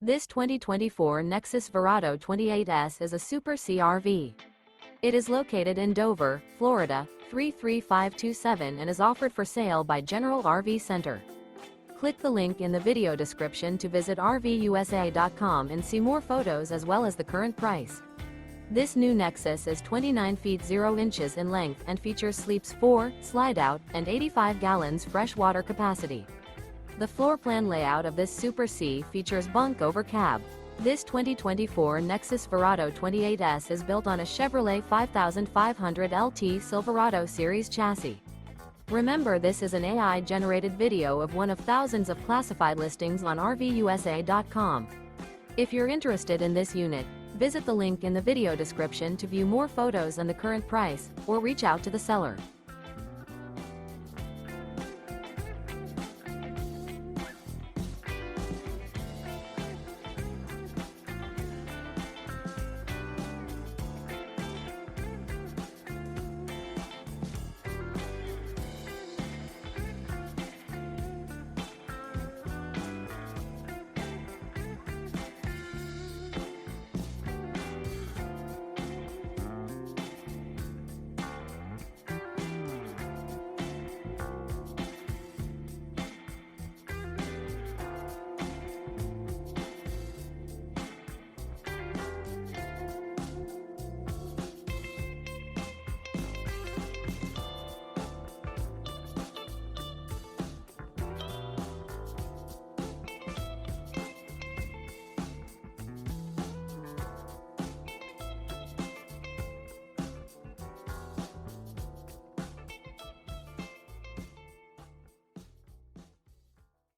This 2024 Nexus Verrado 28S is a Super CRV. It is located in Dover, Florida, 33527 and is offered for sale by General RV Center. Click the link in the video description to visit RVUSA.com and see more photos as well as the current price. This new Nexus is 29 feet 0 inches in length and features sleeps 4, Slideout, and 85 gallons fresh water capacity. The floor plan layout of this Super C features Bunk Over Cab. This 2024 Nexus Verrado 28S is built on a Chevrolet 5500 LT Silverado Series chassis. Remember, this is an AI-generated video of one of thousands of classified listings on RVUSA.com. If you're interested in this unit, visit the link in the video description to view more photos and the current price, or reach out to the seller.